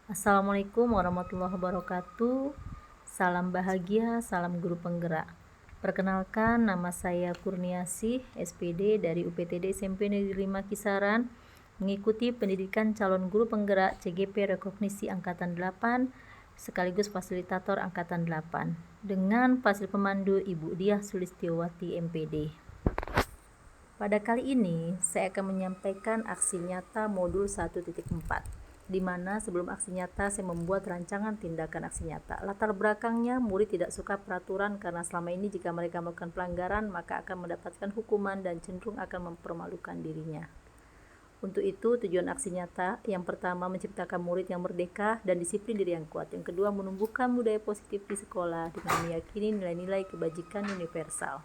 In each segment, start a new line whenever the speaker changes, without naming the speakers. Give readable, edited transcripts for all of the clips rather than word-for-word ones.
Assalamualaikum warahmatullahi wabarakatuh. Salam bahagia, salam guru penggerak. Perkenalkan, nama saya Kurniasih, SPD dari UPTD SMP Negeri 5 Kisaran, mengikuti pendidikan calon guru penggerak CGP Rekognisi Angkatan 8 sekaligus fasilitator Angkatan 8 dengan fasil pemandu Ibu Diah Sulistiowati MPD. Pada kali ini saya akan menyampaikan aksi nyata modul 1.4, di mana sebelum aksi nyata saya membuat rancangan tindakan aksi nyata. Latar belakangnya, murid tidak suka peraturan karena selama ini jika mereka melakukan pelanggaran maka akan mendapatkan hukuman dan cenderung akan mempermalukan dirinya. Untuk itu, tujuan aksi nyata yang pertama menciptakan murid yang merdeka dan disiplin diri yang kuat. Yang kedua, menumbuhkan budaya positif di sekolah dengan meyakini nilai-nilai kebajikan universal.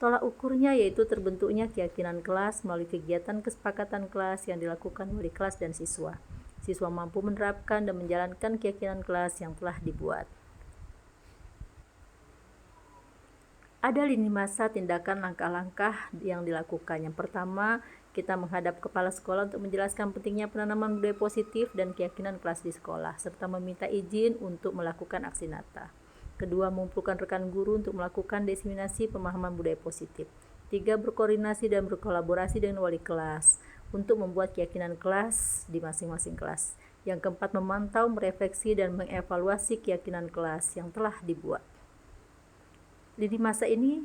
Tolak ukurnya yaitu terbentuknya keyakinan kelas melalui kegiatan kesepakatan kelas yang dilakukan oleh kelas dan siswa. Siswa mampu menerapkan dan menjalankan keyakinan kelas yang telah dibuat. Ada lini masa tindakan langkah-langkah yang dilakukan. Yang pertama, kita menghadap kepala sekolah untuk menjelaskan pentingnya penanaman budaya positif dan keyakinan kelas di sekolah, serta meminta izin untuk melakukan aksi nyata. Kedua, mengumpulkan rekan guru untuk melakukan diseminasi pemahaman budaya positif. Tiga, berkoordinasi dan berkolaborasi dengan wali kelas untuk membuat keyakinan kelas di masing-masing kelas. Yang keempat, memantau, merefleksi, dan mengevaluasi keyakinan kelas yang telah dibuat. Lini masa ini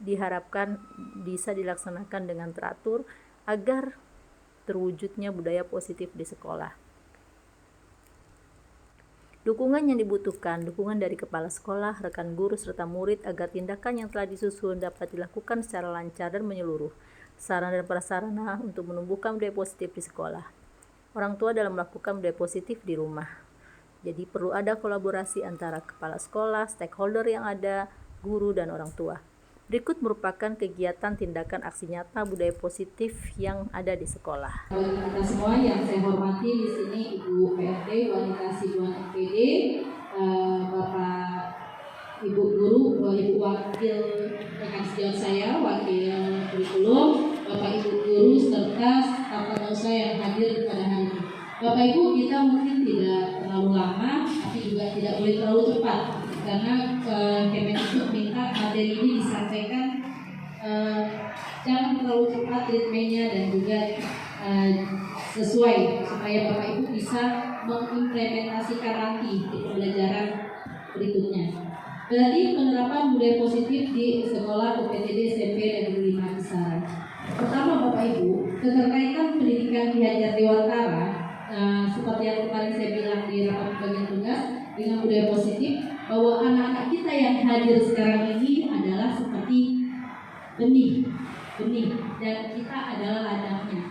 diharapkan bisa dilaksanakan dengan teratur agar terwujudnya budaya positif di sekolah. Dukungan yang dibutuhkan, dukungan dari kepala sekolah, rekan guru, serta murid agar tindakan yang telah disusun dapat dilakukan secara lancar dan menyeluruh. Sarana dan prasarana untuk menumbuhkan budaya positif di sekolah. Orang tua dalam melakukan budaya positif di rumah. Jadi perlu ada kolaborasi antara kepala sekolah, stakeholder yang ada, guru, dan orang tua. Berikut merupakan kegiatan tindakan aksi nyata budaya positif yang ada di sekolah.
Bagi kita semua yang saya hormati di sini Ibu PRD, Wanita Siduan MPD, Bapak Ibu Guru, Ibu Wakil rekan sejawat saya, Wakil Kurikulum, Bapak Ibu Guru serta staf pengusaha yang hadir pada hari ini. Bapak Ibu, kita mungkin tidak terlalu lama, tapi juga tidak boleh terlalu cepat karena Kemendikbud minta materi ini disampaikan jangan terlalu cepat treatmentnya dan juga sesuai supaya Bapak Ibu bisa mengimplementasikan nanti di pembelajaran berikutnya. Berarti penerapan budaya positif di sekolah UPTD SMP Negeri 5 Kisaran. Pertama Bapak Ibu, keterkaitan pendidikan Ki Hajar Dewantara seperti yang kemarin saya bilang di rapat pembagian tugas dengan budaya positif, bahwa anak-anak kita yang hadir sekarang ini adalah seperti benih dan kita adalah ladangnya,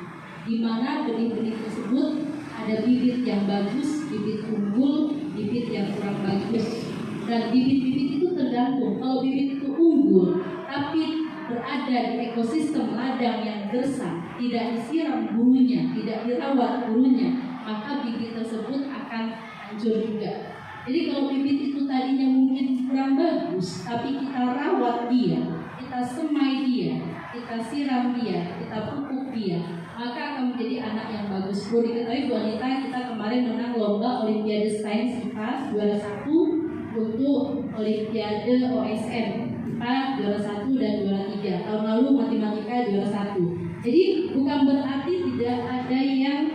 di mana benih-benih tersebut ada bibit yang bagus, bibit unggul, bibit yang kurang bagus, dan bibit-bibit itu tergantung. Kalau bibit itu unggul tapi berada di ekosistem ladang yang gersang, tidak disiram gurunya, tidak dirawat gurunya, maka bibit tersebut akan hancur juga. Jadi kalau bibit itu tadinya mungkin kurang bagus, tapi kita rawat dia, kita semai dia, kita siram dia, kita pupuk dia, maka akan menjadi anak yang bagus. Perlu diketahui Bu Anita, kita kemarin menang lomba Olimpiade Sains IPA juara 1 untuk Olimpiade OSN IPA juara 1 dan juara 3. Tahun lalu matematika juara 1. Jadi bukan berarti tidak ada yang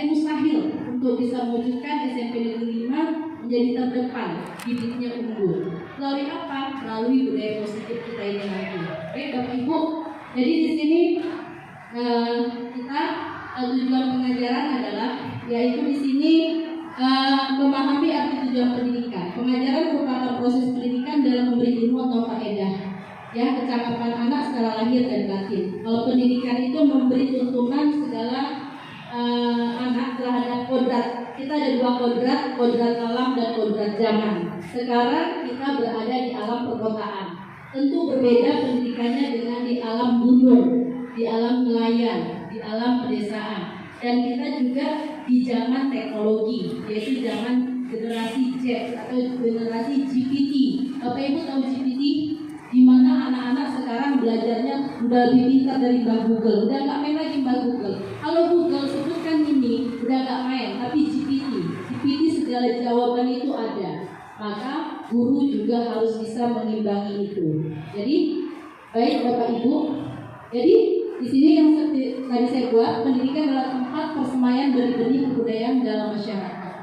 mustahil untuk bisa mewujudkan SMP Negeri 5 menjadi terdepan, bibitnya unggul. Melalui apa? Melalui budaya positif kita ini nanti. Oke, Bapak Ibu. Jadi di sini kita tujuan pengajaran adalah yaitu di sini memahami arti tujuan pendidikan. Pengajaran merupakan proses pendidikan dalam memberi ilmu atau faedah, ya, kecakapan anak secara lahir dan batin. Kalau pendidikan itu memberi tuntunan segala anak terhadap kodrat. Kita ada dua kodrat alam dan kodrat zaman. Sekarang kita berada di alam perkotaan. Tentu berbeda pendidikannya dengan di alam gunung, di alam nelayan, di alam pedesaan. Dan kita juga di zaman teknologi, yaitu zaman generasi Z atau generasi GPT. Bapak Ibu tahu GPT? Di mana anak-anak sekarang belajarnya udah lebih pintar dari Mbak Google. Udah nggak main lagi Mbak Google. Kalau Google sebutkan ini, segala jawaban itu ada, maka guru juga harus bisa mengimbangi itu. Jadi baik Bapak Ibu, jadi di sini yang tadi saya buat, pendidikan adalah tempat persemaian benih-benih kebudayaan dalam masyarakat.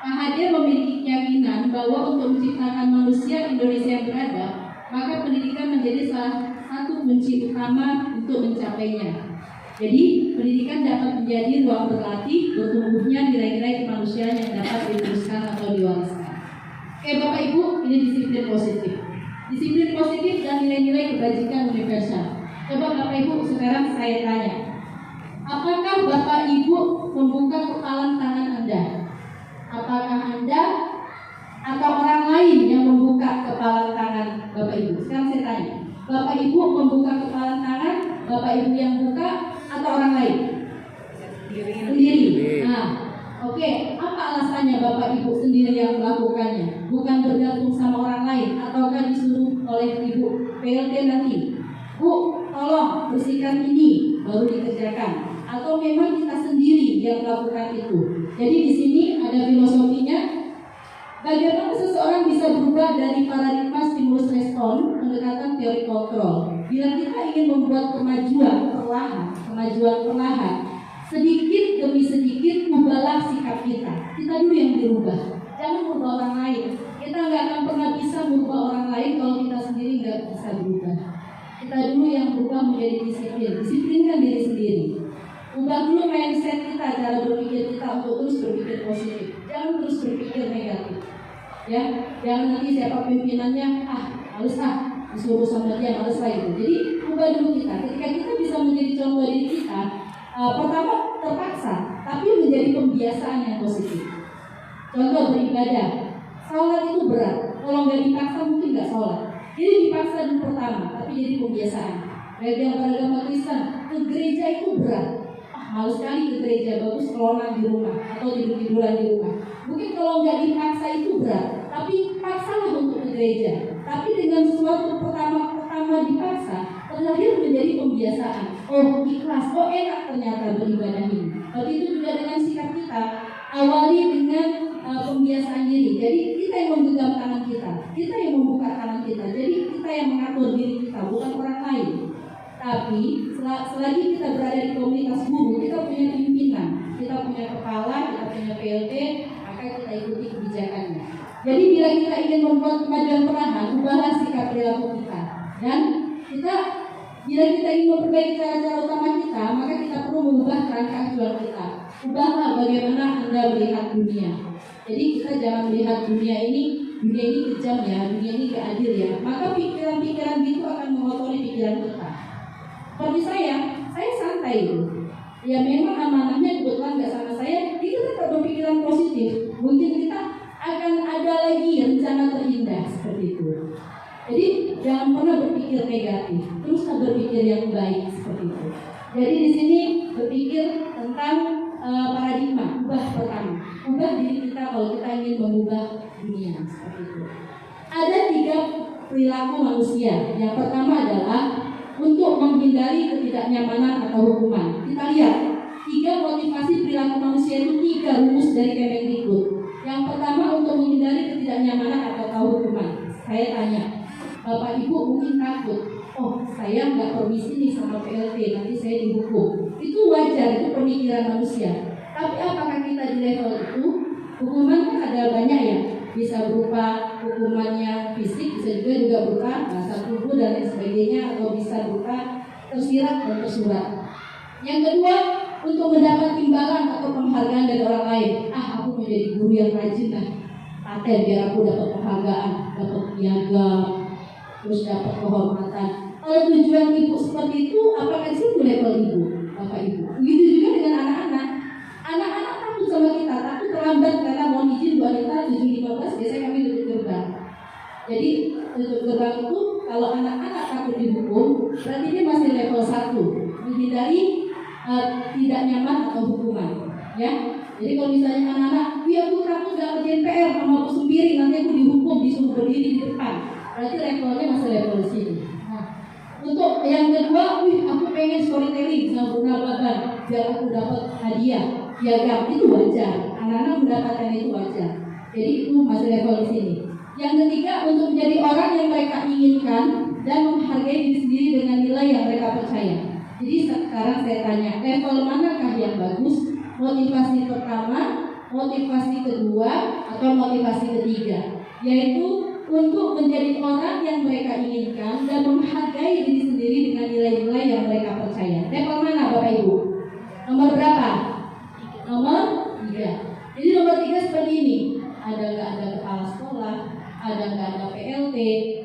Pak Hadir memiliki keyakinan bahwa untuk menciptakan manusia Indonesia yang beradab, maka pendidikan menjadi salah satu kunci utama untuk mencapainya. Jadi, pendidikan dapat menjadi ruang berlatih bertumbuhnya nilai-nilai kemanusiaan yang dapat diteruskan atau diwariskan. Oke Bapak Ibu, ini disiplin positif. Disiplin positif dan nilai-nilai kebajikan universal. Coba Bapak Ibu sekarang saya tanya, apakah Bapak Ibu membuka kepalan tangan Anda? Apakah Anda atau orang lain yang membuka kepalan tangan Bapak Ibu? Sekarang saya tanya, Bapak Ibu membuka kepalan tangan, Bapak Ibu yang buka atau orang lain? Sendiri. Nah, oke. Apa alasannya Bapak Ibu sendiri yang melakukannya? Bukan bergantung sama orang lain, ataukah disuruh oleh Ibu PLT nanti? Bu, tolong bersihkan ini, baru dikerjakan. Atau memang kita sendiri yang melakukan itu? Jadi di sini ada filosofinya. Bagaimana seseorang bisa berubah dari paradigma stimulus respon pendekatan teori kontrol? Bila kita ingin membuat kemajuan perlahan, sedikit demi sedikit ubahlah sikap kita. Kita dulu yang dirubah, jangan merubah orang lain. Kita nggak akan pernah bisa merubah orang lain kalau kita sendiri nggak bisa berubah. Kita dulu yang berubah menjadi disiplinkan diri sendiri. Ubah dulu mindset kita, cara berpikir kita untuk terus berpikir positif. Jangan terus berpikir negatif. Ya, jangan nanti siapa pimpinannya, males disuruh sama dia, males lah itu. Jadi ubah dulu kita. Ketika kita bisa menjadi contoh diri kita, pertama terpaksa, tapi menjadi pembiasaan yang positif. Contoh beribadah, sholat itu berat. Kalau nggak dipaksa mungkin nggak sholat. Jadi dipaksa dulu pertama, tapi jadi pembiasaan. Yang beragama Kristen, ke gereja itu berat. Males sekali ke gereja, bagus kelonang di rumah atau tidur-tiduran di rumah. Mungkin kalau nggak dipaksa itu berat, tapi paksalah untuk ke gereja. Tapi dengan sesuatu pertama dipaksa, terlahir menjadi pembiasaan. Oh ikhlas, oh enak ternyata beribadah ini. Tapi itu juga dengan sikap kita. Awali dengan pembiasaan diri. Jadi kita yang menggenggam tangan kita yang membuka tangan kita. Jadi kita yang mengatur diri kita, bukan orang lain. Tapi selagi kita berada di komunitas guru, kita punya pimpinan, kita punya kepala, kita punya PLT, maka kita ikuti kebijakannya. Jadi bila kita ingin membuat kemajuan perlahan, ubahlah sikap perilaku kita. Dan bila kita ingin memperbaiki cara-cara utama kita, maka kita perlu mengubah kerangka acuan kita. Ubahlah bagaimana Anda melihat dunia. Jadi kita jangan melihat dunia ini kejam ya, dunia ini gak adil ya. Maka pikiran-pikiran gitu akan mengotori pikiran kita. Seperti saya santai itu. Ya memang amanahnya kebetulan gak sama saya, kita tetap berpikiran positif. Mungkin kita akan ada lagi rencana terindah seperti itu. Jadi jangan pernah berpikir negatif, teruslah berpikir yang baik seperti itu. Jadi di sini berpikir tentang paradigma, ubah pertama, ubah diri kita kalau kita ingin mengubah dunia seperti itu. Ada 3 perilaku manusia. Yang pertama adalah untuk menghindari ketidaknyamanan atau hukuman. Kita lihat 3 motivasi perilaku manusia itu 3 rumus dari Kemendikbud. Yang pertama untuk menghindari ketidaknyamanan atau hukuman. Saya tanya, Bapak Ibu mungkin takut, saya nggak permisi nih sama PLT, nanti saya dihukum. Itu wajar, itu pemikiran manusia. Tapi apakah kita di level itu? Hukuman kan ada banyak ya, bisa berupa hukumannya fisik, bisa juga berupa bahasa tubuh dan lain sebagainya, atau bisa berupa tersirat dan tersurat. Yang kedua, untuk mendapat imbalan atau penghargaan dari orang lain. Aku mau jadi guru yang rajin lah, paten biar aku dapat penghargaan, dapat piagam, terus dapat kehormatan. Kalau tujuan ibu seperti itu, apakah itu level ibu, bapak ibu? Begitu juga dengan anak-anak. Anak-anak takut sama kita, takut terlambat karena mohon izin Bu Anita 7.15 biasanya kami tutup gerbang. Jadi tutup gerbang itu kalau anak-anak takut dihukum, berarti dia masih level 1, menghindari tidak nyaman atau hukuman. Ya, jadi kalau misalnya anak-anak, aku takut gak kerjain PR sama aku sendiri, nanti aku dihukum, disuruh berdiri di depan. Berarti levelnya masih level di sini. Nah, untuk yang kedua, aku pengen storytelling sama Bunda Baban biar aku dapat hadiah, piagam, itu wajar. Anak-anak mendapatkan itu wajar. Jadi itu masih level di sini. Yang ketiga, untuk menjadi orang yang mereka inginkan dan menghargai diri sendiri dengan nilai yang mereka percaya. Jadi sekarang saya tanya, level manakah yang bagus? Motivasi pertama, motivasi kedua, atau motivasi ketiga? Yaitu untuk menjadi orang yang mereka inginkan dan menghargai diri sendiri dengan nilai-nilai yang mereka percaya. Level mana Bapak Ibu? Nomor berapa? Nomor 3. Jadi nomor 3 seperti ini. Ada nggak ada kepala sekolah, ada nggak ada PLT,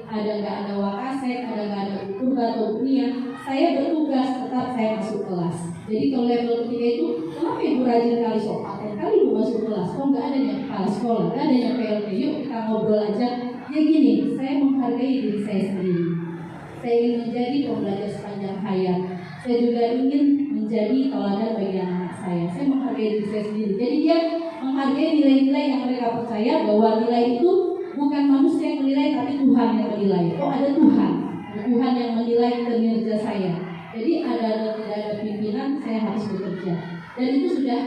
ada nggak ada wakasek, ada nggak ada purba atau dunia. Saya bertugas tetap saya masuk kelas. Jadi kalau level 3 itu, kenapa Ibu rajin kali soal? Kali Ibu masuk kelas, kok nggak ada yang kepala sekolah, nggak ada yang PLT, yuk kita ngobrol aja. Ya gini, saya menghargai diri saya sendiri. Saya ingin menjadi pembelajar sepanjang hayat. Saya juga ingin menjadi teladan bagi anak saya. Saya menghargai diri saya sendiri. Jadi dia menghargai nilai-nilai yang mereka percaya bahwa nilai itu bukan manusia yang menilai, tapi Tuhan yang menilai. Oh, ada Tuhan. Ada Tuhan yang menilai kinerja saya. Jadi ada atau tidak ada pimpinan, saya harus bekerja. Dan itu sudah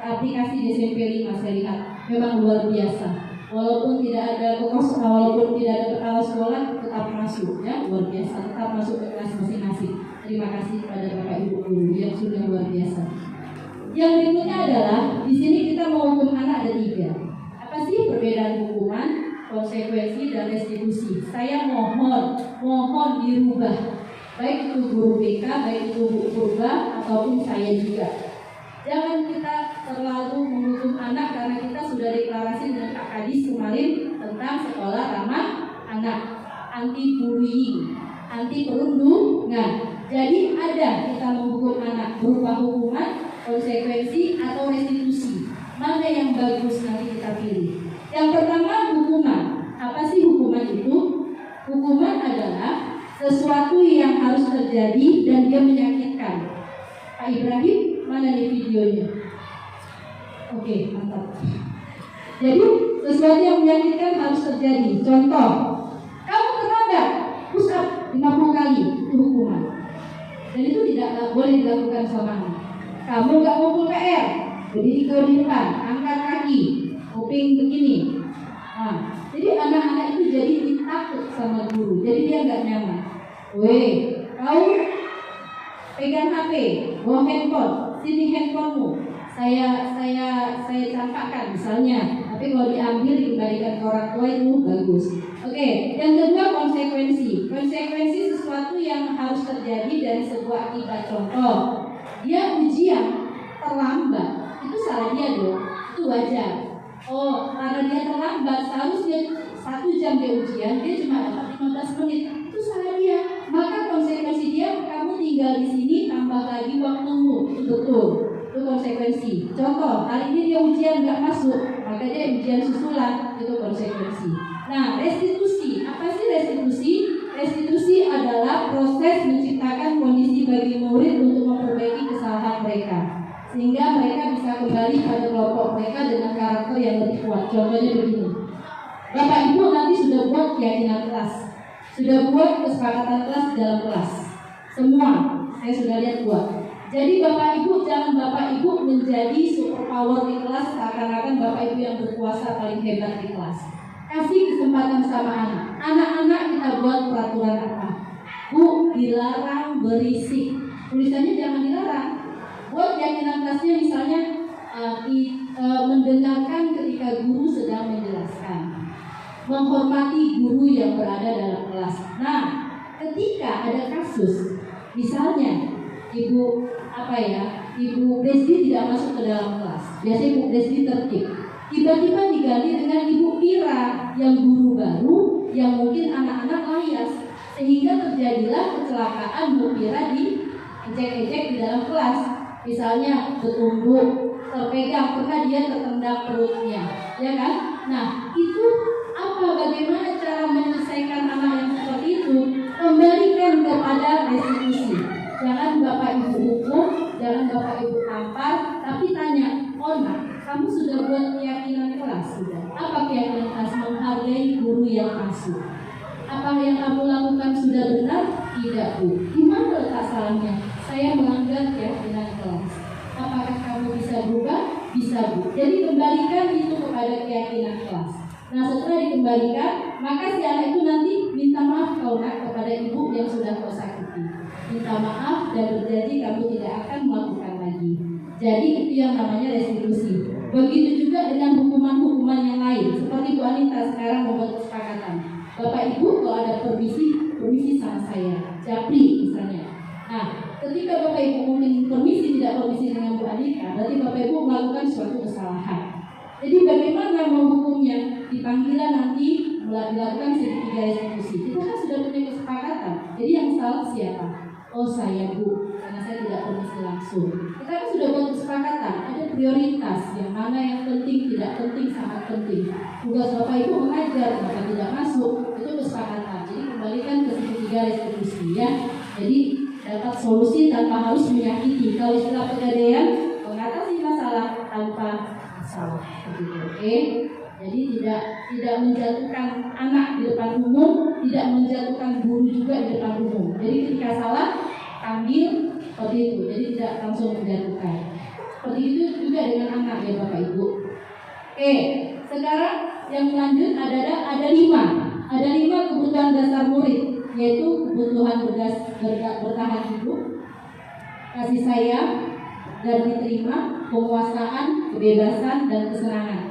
aplikasi di SMP 5 saya lihat. Memang luar biasa. Walaupun tidak ada walaupun tidak ada kepala sekolah, tetap masuk, ya, luar biasa, tetap masuk ke kelas masing-masing. Terima kasih kepada Bapak Ibu guru yang sudah luar biasa. Yang berikutnya adalah di sini kita menghukum anak ada 3. Apa sih perbedaan hukuman, konsekuensi, dan restitusi? Saya mohon dirubah, baik itu guru BK, baik itu Bu Purba, ataupun saya juga. Jangan kita terlalu menghukum anak karena kita sudah deklarasi dengan Kak Kadis kemarin tentang sekolah ramah anak, anti bullying, anti perundungan. Jadi ada kita menghukum anak berupa hukuman, konsekuensi, atau restitusi. Mana yang bagus nanti kita pilih. Yang pertama hukuman. Apa sih hukuman itu? Hukuman adalah sesuatu yang harus terjadi dan dia menyakitkan. Pak Ibrahim, mana nih videonya? Oke, mantap. Jadi sesuatu yang menyakitkan harus terjadi. Contoh, kamu terlambat push up 50 kali, itu hukuman. Dan itu tidak boleh dilakukan sama anak. Kamu nggak ngumpul PR, berdiri ke depan, angkat kaki, kuping begini. Nah, jadi anak-anak itu jadi takut sama guru, jadi dia nggak nyaman. Weh, kau pegang HP, bawa handphone, sini handphonemu. Saya campakkan misalnya, tapi kalau diambil dikembalikan ke orang tua itu bagus. Oke, yang kedua konsekuensi. Konsekuensi sesuatu yang harus terjadi dari sebuah akibat. Contoh, dia ujian terlambat, itu salah dia dong, itu wajar. Oh, karena dia terlambat, seharusnya 1 jam dia ujian, dia cuma dapat 15 menit, itu salah dia. Maka konsekuensi dia, kamu tinggal di sini, tambah lagi waktumu, itu betul. Itu konsekuensi. Contoh, hari ini dia ujian nggak masuk, maka dia ujian susulan, itu konsekuensi. Nah, restitusi. Apa sih restitusi? Restitusi adalah proses menciptakan kondisi bagi murid untuk memperbaiki kesalahan mereka, sehingga mereka bisa kembali pada kelompok mereka dengan karakter yang lebih kuat. Contohnya begini, Bapak Ibu nanti sudah buat keyakinan kelas, sudah buat kesepakatan kelas di dalam kelas, semua saya sudah lihat buat. Jadi Bapak Ibu, jangan Bapak Ibu menjadi superpower di kelas, seakan-akan Bapak Ibu yang berkuasa paling hebat di kelas. Kasih kesempatan sama anak. Anak-anak kita buat peraturan apa? Bu, dilarang berisik. Tulisannya jangan dilarang. Buat keyakinan kelasnya misalnya mendengarkan ketika guru sedang menjelaskan, menghormati guru yang berada dalam kelas. Nah, ketika ada kasus, misalnya Ibu Desdi tidak masuk ke dalam kelas. Biasanya Ibu Desdi tertib. Tiba-tiba diganti dengan Ibu Ira yang guru baru, yang mungkin anak-anak layas, sehingga terjadilah kecelakaan Bu Ira di ejek-ejek di dalam kelas. Misalnya bertumbuk, terpegang, pernah dia tertendang perutnya, ya kan? Nah, itu bagaimana cara menyelesaikan anak yang seperti itu? Kembalikan kepada restitusi. Jangan Bapak Ibu hukum, jangan Bapak Ibu tampar, tapi tanya, oh nak, kamu sudah buat keyakinan kelas sudah? Apa keyakinan kelas? Menghargai guru yang masuk. Apa yang kamu lakukan sudah benar? Tidak, Bu. Di mana letak salahnya? Saya melanggar keyakinan kelas. Apakah kamu bisa berubah? Bisa Bisa Bu. Jadi kembalikan itu kepada keyakinan kelas. Nah setelah dikembalikan, maka si anak itu nanti minta maaf kau nak kepada ibu yang sudah kau sakiti. Minta maaf dan berjanji kamu tidak akan melakukan lagi. Jadi itu yang namanya restitusi. Begitu juga dengan hukuman-hukuman yang lain. Seperti Bu Anita sekarang membuat kesepakatan. Bapak Ibu kalau ada permisi sama saya, japri misalnya. Nah, ketika Bapak Ibu mungkin tidak permisi dengan Bu Anita, berarti Bapak Ibu melakukan suatu kesalahan. Jadi bagaimana menghukumnya? Di panggilan nanti dilakukan segitiga restitusi. Kita kan sudah punya kesepakatan. Jadi yang salah siapa? Oh saya Bu, karena saya tidak permisi langsung. Kita kan sudah buat kesepakatan. Ada prioritas yang mana yang penting, tidak penting, sangat penting. Tugas Bapak Ibu mengajar, maka tidak masuk. Itu kesepakatan. Jadi kembalikan ke segitiga restitusi ya. Jadi dapat solusi tanpa harus menyakiti. Kalau istilah Pegadaian, mengatasi masalah tanpa masalah. Oke. Jadi tidak menjatuhkan anak di depan umum, tidak menjatuhkan guru juga di depan umum. Jadi ketika salah, ambil seperti itu. Jadi tidak langsung menjatuhkan. Seperti itu juga dengan anak ya Bapak Ibu. Oke. Sekarang yang lanjut ada 5. Ada 5 kebutuhan dasar murid, yaitu kebutuhan bertahan hidup, kasih sayang, dan diterima, penguasaan, kebebasan, dan kesenangan.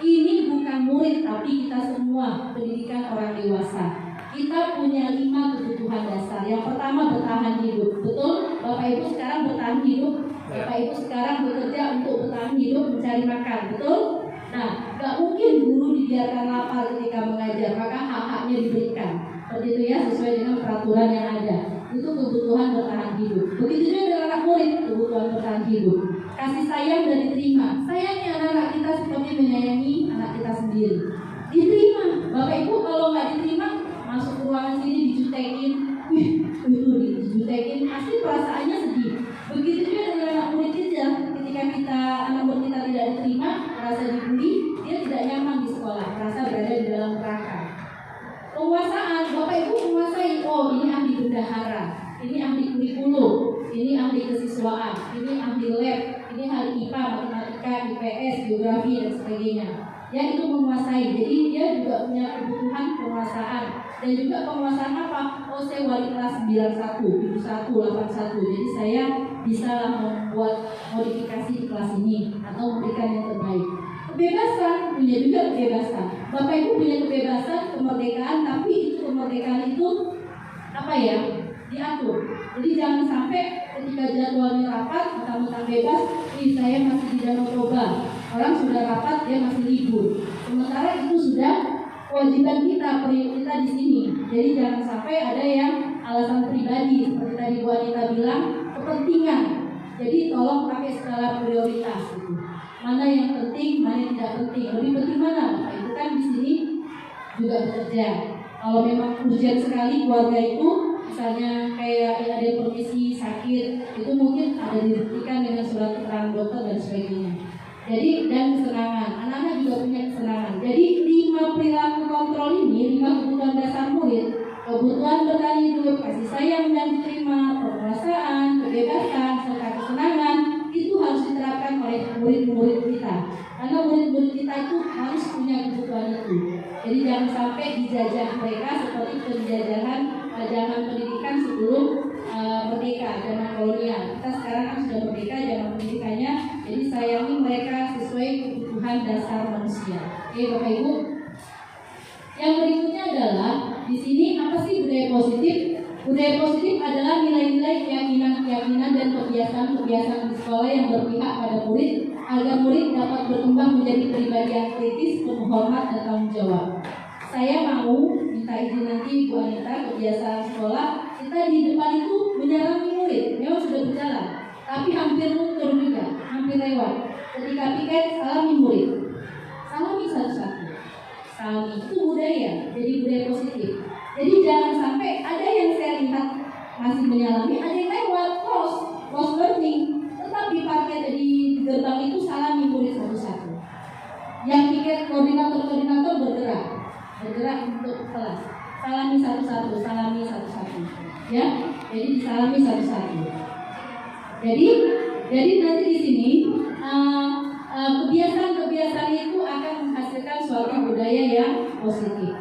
Ini bukan murid, tapi kita semua pendidikan orang dewasa. Kita punya 5 kebutuhan dasar. Yang pertama bertahan hidup. Betul? Bapak Ibu sekarang bertahan hidup. Bapak Ibu sekarang bekerja untuk bertahan hidup, mencari makan. Betul? Nah, gak mungkin guru dibiarkan lapar ketika mengajar, maka hak-haknya diberikan. Seperti itu ya, sesuai dengan peraturan yang ada. Itu kebutuhan bertahan hidup. Begitu juga dengan anak murid, kebutuhan bertahan hidup. Kasih sayang dan diterima. Sayangi anak-anak kita seperti menyayangi anak kita sendiri. Diterima. Bapak Ibu kalau nggak diterima, masuk ke ruangan sini dijutekin, dijutekin, pasti perasaannya sedih. Begitu juga dengan anak murid kita. Ketika anak murid kita tidak diterima, merasa dibully, dia tidak nyaman di sekolah, merasa berada di dalam neraka. Penguasaan, Bapak Ibu menguasai. Oh ini ahli bendahara, ini ahli kurikulum, ini ahli kesiswaan, ini ahli lab, ini ahli IPA, matematika, IPS, geografi dan sebagainya. Yang itu menguasai. Jadi dia juga punya kebutuhan penguasaan. Dan juga penguasaan apa? Oh saya wali kelas 91, 71, 81. Jadi saya bisa membuat modifikasi di kelas ini atau memberikan yang terbaik. Kebebasan, punya juga kebebasan. Bapak Ibu punya kebebasan, kemerdekaan, tapi itu kemerdekaan itu apa ya? Diatur. Jadi jangan sampai ketika jadwalnya rapat, mentang-mentang bebas, saya masih di Danau Toba. Orang sudah rapat, dia masih libur. Sementara itu sudah kewajiban kita, prioritas kita di sini. Jadi jangan sampai ada yang alasan pribadi, seperti tadi Bu Anita bilang, kepentingan. Jadi tolong pakai skala prioritas. Gitu. Mana yang penting, mana yang tidak penting. Lebih penting mana? Bapak Ibu kan di sini juga bekerja. Kalau memang urgent sekali keluarga itu, misalnya kayak ada permisi sakit, itu mungkin ada dibuktikan dengan surat keterangan dokter dan sebagainya. Jadi dan kesenangan, anak-anak juga punya kesenangan. Jadi 5 perilaku kontrol ini, 5 kebutuhan dasar murid, kebutuhan bertahan hidup, kasih sayang dan diterima, penguasaan, kebebasan, serta kesenangan, itu harus diterapkan oleh murid-murid kita. Karena murid-murid kita itu harus punya kebutuhan itu. Jadi jangan sampai dijajah mereka seperti penjajahan zaman pendidikan sebelum merdeka, zaman kolonial. Kita sekarang kan sudah merdeka, zaman pendidikannya. Jadi sayangi mereka sesuai kebutuhan dasar manusia. Oke Bapak Ibu. Yang berikutnya adalah di sini apa sih budaya positif? Budaya positif adalah nilai-nilai keyakinan dan kebiasaan di sekolah yang berpihak pada murid agar murid dapat berkembang menjadi pribadi yang kritis, penuh hormat dan tanggung jawab. Saya mau minta izin nanti Bu Anita, kebiasaan sekolah kita di depan itu menyarangi murid, memang sudah berjalan, tapi hampir luntur juga, hampir lewat. Ketika piket salami murid, salami satu-satu, salami itu budaya, jadi budaya positif. Jadi jangan sampai ada yang saya lihat masih menyalami, ada yang lewat close learning, tetapi parkir di gerbang itu salami murid satu-satu. Yang piket koordinator bergerak untuk kelas, salami satu-satu, ya. Jadi disalami satu-satu. Jadi nanti di sini kebiasaan budaya yang positif.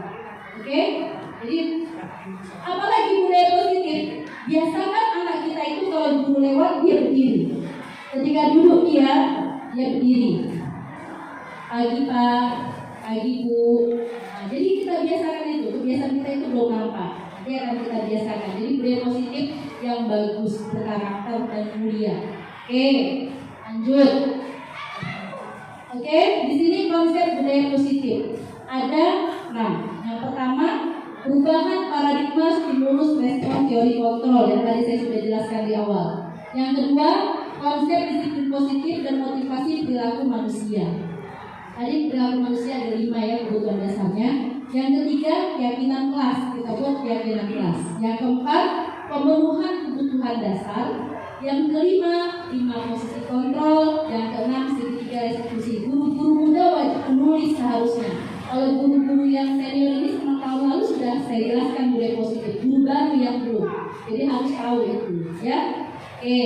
Oke? Jadi apalagi budaya positif, biasakan anak kita itu kalau guru lewat dia berdiri. Ketika duduk dia berdiri. Pagi Pak, pagi Bu. Nah, jadi kita biasakan itu. Kebiasaan kita itu belum nampak. Nanti akan kita biasakan. Jadi budaya positif yang bagus, berkarakter dan mulia. Oke, lanjut. Oke, di sini konsep budaya positif ada 6. Yang pertama, perubahan paradigma stimulus respon teori kontrol yang tadi saya sudah jelaskan di awal. Yang kedua, konsep disiplin positif dan motivasi perilaku manusia. Tadi perilaku manusia ada 5 ya kebutuhan dasarnya. Yang ketiga, keyakinan kelas. Kita buat keyakinan kelas. Yang keempat, pemenuhan kebutuhan dasar. Yang kelima, 5 posisi kontrol. Yang keenam, segitiga restitusi. Guru-guru muda wajib menulis seharusnya. Kalau guru-guru yang senior ini sama tahun lalu sudah saya jelaskan budaya positif. Guru baru yang belum. Jadi harus tahu itu, ya. Oke.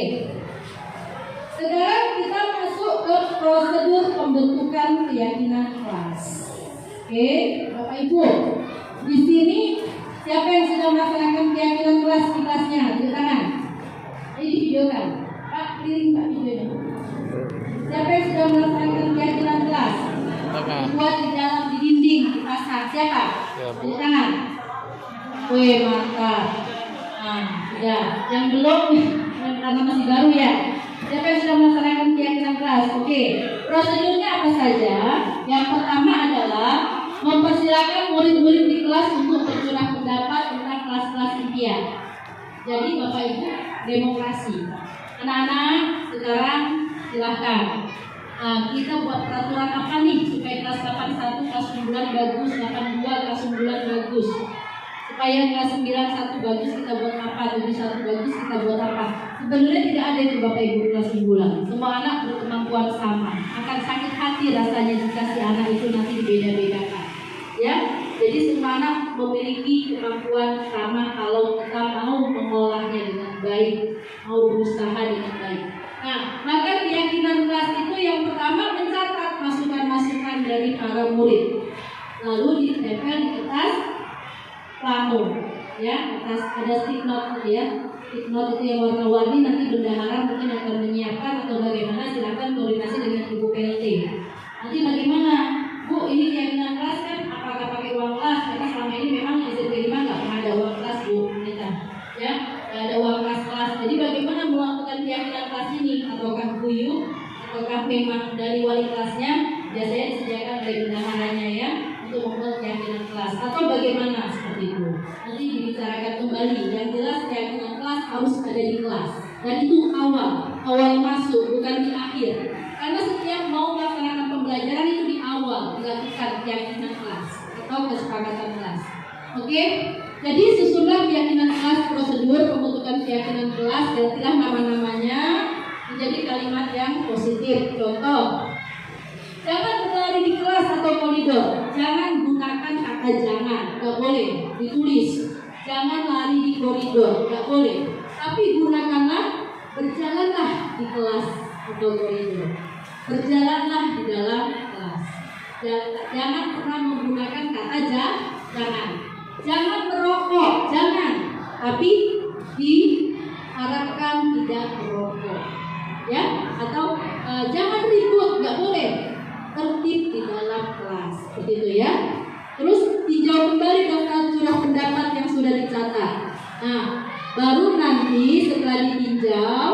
Sekarang kita masuk ke prosedur pembentukan keyakinan kelas. Oke, Bapak Ibu. Di sini siapa yang sudah melaksanakan keyakinan kelas di kelasnya? Tunjuk tangan. Ini videokan. Pak, keliling Pak videonya. Siapa yang sudah melaksanakan keyakinan kelas? Buat di dalam di dinding dipasang. Siapa? Tunjuk tangan. Wih, mantap. Nah, sudah. Yang belum karena masih baru ya. Siapa yang sudah melaksanakan keyakinan kelas? Oke, prosedurnya apa saja? Yang pertama adalah mempersilakan murid-murid di kelas untuk bercurah pendapat tentang kelas-kelas impian. Jadi Bapak Ibu, demokrasi. Anak-anak sekarang silahkan. Nah, kita buat peraturan apa nih supaya kelas 81 kelas unggulan bagus, 82 kelas unggulan bagus. Supaya kelas 91 bagus kita buat apa, 71 bagus kita buat apa. Sebenarnya tidak ada itu Bapak Ibu kelas unggulan. Semua anak berkemampuan sama. Akan sakit hati rasanya jika si anak itu nanti dibeda-bedakan. Ya, jadi semua anak memiliki kemampuan sama kalau kita mau mengolahnya dengan baik, mau berusaha dengan baik. Nah, maka keyakinan kelas itu yang pertama mencatat masukan-masukan dari para murid. Lalu ditempel di kertas plano, ya, atas ada stick note ya. Stick note itu yang warna-warni, nanti bendahara mungkin akan menyiapkan atau bagaimana, silakan koordinasi dengan Ibu PLT. Nanti bagaimana, Bu, ini keyakinan kelas kan, apakah pakai uang kelas? Karena selama ini memang SMP 5 nggak pernah ada uang kelas, Bu, kita, ya, nggak ada uang kelas. Jadi bagaimana melakukan keyakinan kelas ini? Ataukah guyup, ataukah memang dari wali kelasnya? Biasanya disediakan oleh bendaharanya ya, untuk membuat keyakinan kelas, atau bagaimana seperti itu. Nanti dibicarakan kembali. Yang jelas keyakinan kelas harus ada di kelas, dan itu awal masuk, bukan di akhir. Karena setiap mau melaksanakan pembelajaran itu di awal dilakukan keyakinan kelas atau kesepakatan kelas. Oke? Jadi susunlah keyakinan kelas, prosedur pembentukan keyakinan kelas, gantilah nama-namanya menjadi kalimat yang positif. Contoh, jangan berlari di kelas atau koridor. Jangan gunakan kata jangan, nggak boleh ditulis. Jangan lari di koridor, nggak boleh. Tapi gunakanlah berjalanlah di kelas atau koridor. Berjalanlah di dalam kelas. Jangan pernah menggunakan kata jangan. Jangan merokok, jangan. Tapi diharapkan tidak merokok. Ya, atau jangan ribut, nggak boleh. Tertib di dalam kelas, begitu ya. Terus dijawab kembali daftar curah pendapat yang sudah dicatat. Nah, baru nanti setelah ditinjau,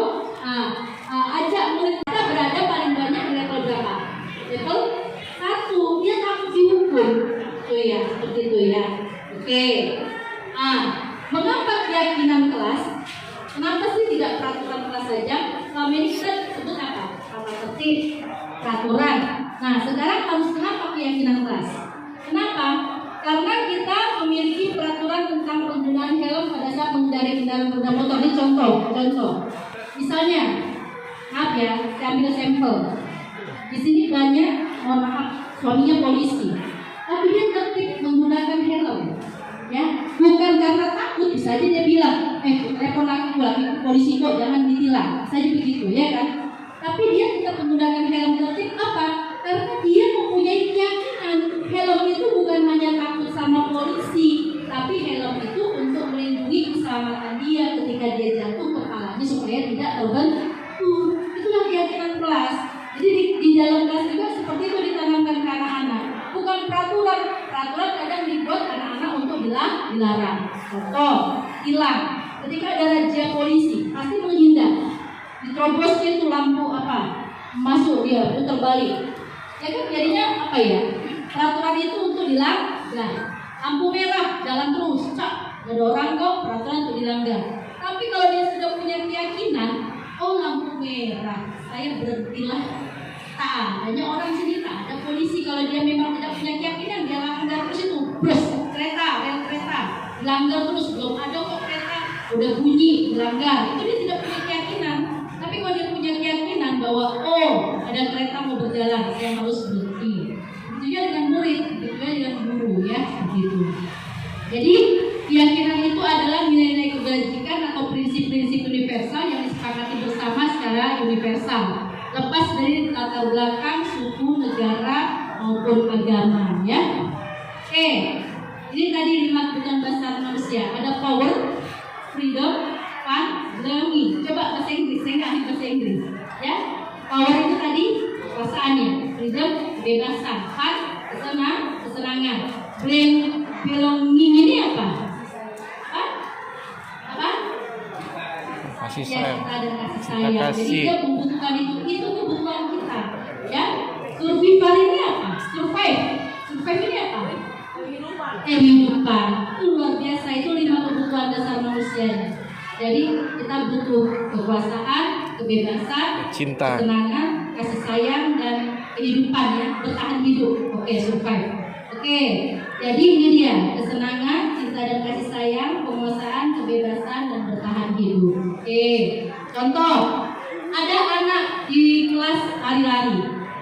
ajak murid kita berada paling banyak di level berapa? Level 1, dia takut dihukum. Itu ya, seperti itu ya. Oke. Mengapa keyakinan kelas? Kenapa sih tidak peraturan kelas saja? Selama ini kita sebut apa? Tata tertib, peraturan. Nah, sekarang harus kenapa keyakinan kelas? Kenapa? Karena kita memiliki peraturan tentang penggunaan helm pada saat mengendarai kendaraan roda motor. Ini contoh. Misalnya, maaf ya, saya ambil sampel. Di sini banyak, mohon maaf, suaminya polisi, tapi dia tertib menggunakan helm. Ya, bukan karena takut, bisa aja dia bilang, telepon laki polisi kok, jangan ditilang, saja begitu, ya kan? Tapi dia tetap menggunakan helm tertib apa? Karena dia mempunyai keyakinan helm itu dilarang. Contoh, hilang. Ketika ada razia polisi, pasti menghindar. Diterobosnya itu lampu apa? Masuk dia, putar balik. Ya kan jadinya apa ya? Peraturan itu untuk dilanggar. Lampu merah, jalan terus. Cak, ada orang kok, peraturan untuk dilanggar. Tapi kalau dia sudah punya keyakinan, oh lampu merah, saya berhentilah. Tak adanya orang sini, tak ada polisi. Kalau dia memang tidak punya keyakinan, dia langgar terus itu. Bus, kereta, rel kereta, dilanggar terus. Belum ada kok kereta, udah bunyi, dilanggar. Itu dia tidak punya keyakinan. Tapi kalau dia punya keyakinan bahwa oh ada kereta mau berjalan, saya harus berhenti. Begitu dengan murid, begitu dengan guru ya, begitu. Jadi keyakinan itu adalah nilai-nilai kebajikan atau prinsip-prinsip universal yang disepakati bersama secara universal, lepas dari latar belakang suku, negara maupun agama ya. Oke, ini tadi 5 kebutuhan dasar manusia. Ada power, freedom, fun, belonging. Coba bahasa Inggris, saya nggak ahli bahasa Inggris ya. Power itu tadi perasaannya, freedom kebebasan, fun kesenangan, belonging ini apa?
Kasih
Ya,
sayang.
kita dan kasih sayang. Jadi
kasih.
dia membutuhkan itu kebutuhan kita. Ya, survival ini apa? Survive ini apa? Kehidupan. Itu luar biasa. Itu 5 kebutuhan dasar manusia. Jadi kita butuh kekuasaan, kebebasan,
Cinta.
kesenangan, kasih sayang dan kehidupan ya, bertahan hidup. Oke, survive. Oke, jadi ini dia kesenangan, cinta dan kasih sayang, penguasaan, kebebasan dan bertahan hidup. Oke, contoh ada anak di kelas lari-lari.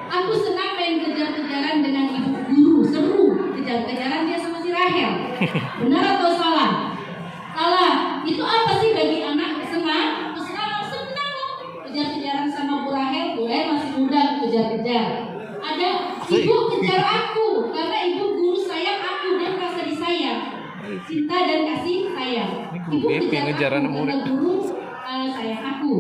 Aku senang main kejar-kejaran dengan ibu guru, seru kejar-kejaran dia sama si Rahel. Benar atau salah? Salah. Itu apa sih bagi anak? Senang? Senang kejar-kejaran sama Bu Rahel masih muda kejar-kejar. Ada ibu kejar aku karena ibu guru sayang aku, dia merasa disayang, cinta dan kasih sayang. Ibu kejar aku karena guru sayang aku.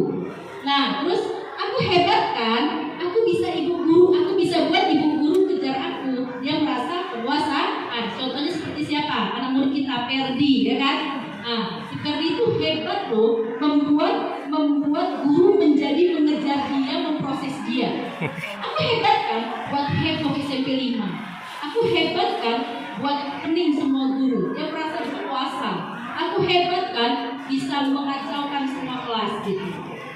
Nah terus aku hebat kan, aku bisa ibu guru, aku bisa buat ibu guru kejar aku, dia merasa penguasaan. Contohnya seperti siapa? Anak murid kita Perdi ya kan. Nah si Perdi itu hebat loh, membuat guru menjadi mengejar dia, memproses dia. Aku hebat kan buat heboh SMP 5. Aku hebat kan buat pening semua guru, dia merasa berkuasa. Aku hebat kan bisa mengacaukan semua kelas gitu.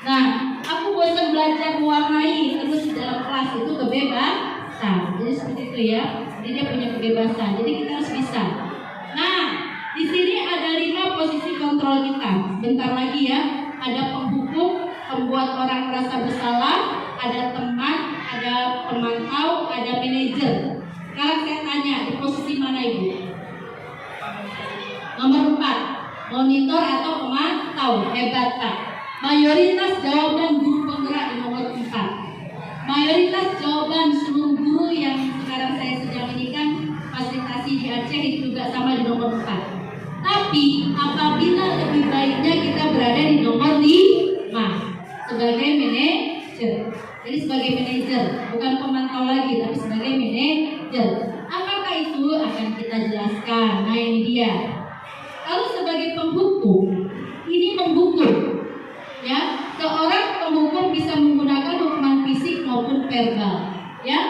Nah, aku bosan belajar mewarnai terus di dalam kelas, itu kebebasan. Jadi seperti itu ya. Jadi dia punya kebebasan. Jadi kita harus bisa. Nah, di sini ada 5 posisi kontrol kita. Bentar lagi ya. Ada penghukum, pembuat orang merasa bersalah, ada teman, ada pemantau, ada manajer. Sekarang saya tanya, di posisi mana Ibu? Nomor 4, monitor atau pemantau. Hebat Kak. Mayoritas jawaban guru penggerak di nomor 4. Mayoritas jawaban seluruh guru yang sekarang saya sedang ini kan fasilitasi di Aceh itu juga sama di nomor 4. Tapi apabila lebih baiknya kita berada di nomor 5 sebagai manajer. Jadi sebagai manajer, bukan pemantau lagi, tapi sebagai manajer. Apakah itu akan kita jelaskan? Nah ini dia. Kalau sebagai penghukum, ini menghukum. Ya, seorang penghukum bisa menggunakan hukuman fisik maupun verbal. Ya,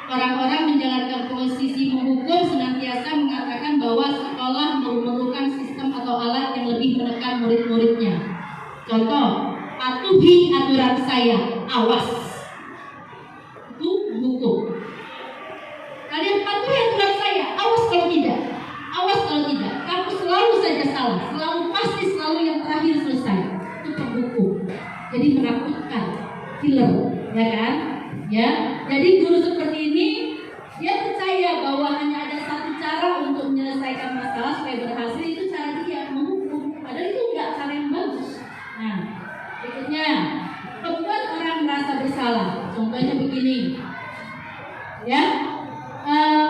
orang-orang menjalankan posisi menghukum senantiasa mengatakan bahwa sekolah memerlukan sistem atau alat yang lebih menekan murid-muridnya. Contoh, patuhi aturan saya, awas. Itu menghukum. Kalian patuhi aturan saya, awas kalau tidak. Awas kalau tidak. Kamu selalu saja salah, pasti selalu yang terakhir selesai. Itu penghukum. Jadi menakutkan, killer, ya kan? Ya, jadi guru seperti ini dia percaya bahwa hanya ada satu cara untuk menyelesaikan masalah supaya berhasil, itu cara dia menghukum. Padahal itu enggak cara yang bagus. Nah, berikutnya membuat orang merasa bersalah. Contohnya begini, ya,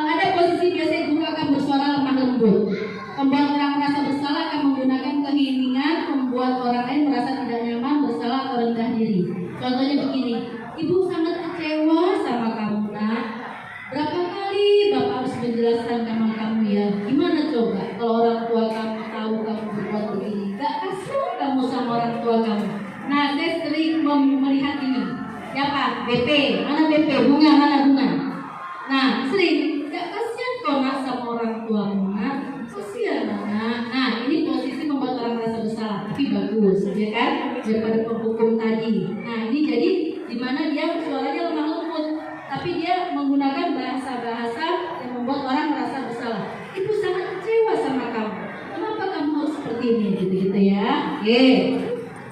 ada posisi biasanya guru akan bersuara lemah lembut. Membuat orang merasa bersalah akan menggunakan keheningan, membuat orang lain merasa tidak nyaman, bersalah atau rendah diri. Contohnya begini, ibu sangat kecewa sama kamu nak. Berapa kali bapak harus menjelaskan tapi dia menggunakan bahasa-bahasa yang membuat orang merasa bersalah. Ibu sangat kecewa sama kamu. Kenapa kamu harus seperti ini? Gitu-gitu ya. Oke.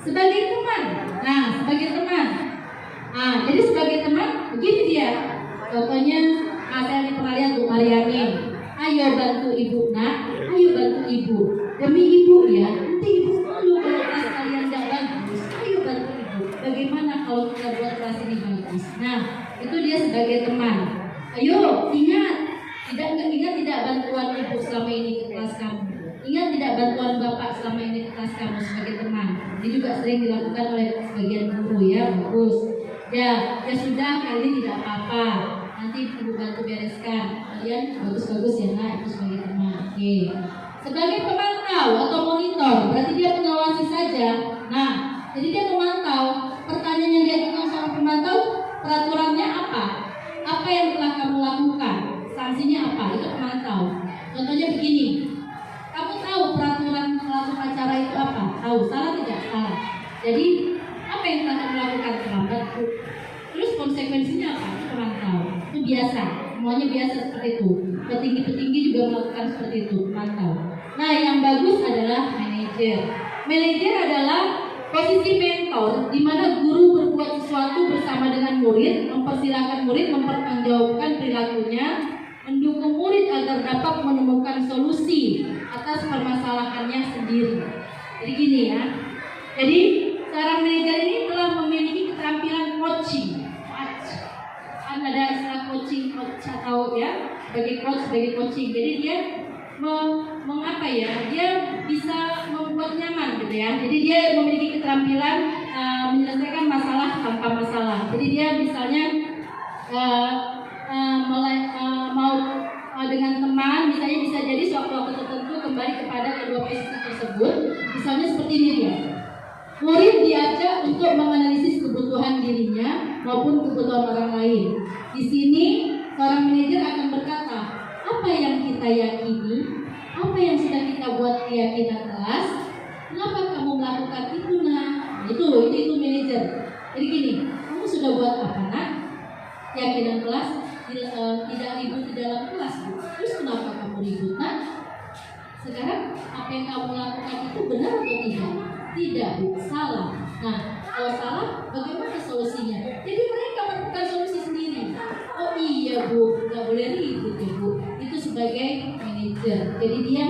Sebagai teman. Nah, sebagai teman. Jadi sebagai teman, begini dia. Contohnya, saya pernah lihat Bu Mariani. Ayo bantu ibu nak, ayo bantu ibu. Demi ibu ya, nanti ibu malu kalau kelas kalian gak bagus. Ayo bantu ibu. Bagaimana kalau kita buat kelas ini bagus? Nah, itu dia sebagai teman. Ayo, ingat tidak bantuan ibu selama ini ke kelas kamu. Ingat tidak bantuan bapak selama ini ke kelas kamu sebagai teman. Ini juga sering dilakukan oleh sebagian guru ya, bagus. Ya sudah, kali ini tidak apa-apa. Nanti ibu bantu bereskan. Kalian bagus-bagus ya nak, itu sebagai teman. Oke. Sebagai pemantau atau monitor, berarti dia mengawasi saja. Nah, jadi dia memantau. Pertanyaan yang diajukan seorang pemantau, peraturannya apa? Apa yang telah kamu lakukan? Sanksinya apa? Itu pemantau. Contohnya begini. Kamu tahu peraturan pelaku acara itu apa? Tahu, salah tidak? Salah. Jadi, apa yang telah kamu lakukan? Terlambat. Terus konsekuensinya apa? Itu pemantau. Itu biasa. Semuanya biasa seperti itu. Petinggi-petinggi juga melakukan seperti itu, pemantau. Nah, yang bagus adalah manajer. Manajer adalah posisi mentor, di mana guru berbuat sesuatu bersama dengan murid, mempersilahkan murid mempertanggungjawabkan perilakunya, mendukung murid agar dapat menemukan solusi atas permasalahannya sendiri. Jadi gini ya. Jadi seorang manajer ini telah memiliki keterampilan coaching. Kan ada istilah coaching, coach atau ya sebagai coach, sebagai coaching. Jadi dia mengapa ya? Dia bisa membuat nyaman gitu ya. Jadi dia memiliki keterampilan menyelesaikan masalah tanpa masalah. Jadi dia misalnya mau dengan teman, misalnya bisa jadi suatu waktu tertentu kembali kepada kedua posisi tersebut. Misalnya seperti ini dia. Murid diajak untuk menganalisis kebutuhan dirinya maupun kebutuhan orang lain. Di sini seorang manajer akan berkata, apa yang kita yakini, apa yang sudah kita buat keyakinan kelas, kenapa kamu melakukan itu nak? Itu manajer. Jadi gini, kamu sudah buat apa nak? Keyakinan kelas tidak ribut di dalam kelas. Terus kenapa kamu ribut nak? Sekarang apa yang kamu lakukan itu benar atau tidak? Tidak, Bu, salah. Nah, kalau salah, bagaimana solusinya? Jadi mereka menemukan solusi sendiri. Oh iya Bu, nggak boleh ribut ya Bu. Itu sebagai manajer. Jadi dia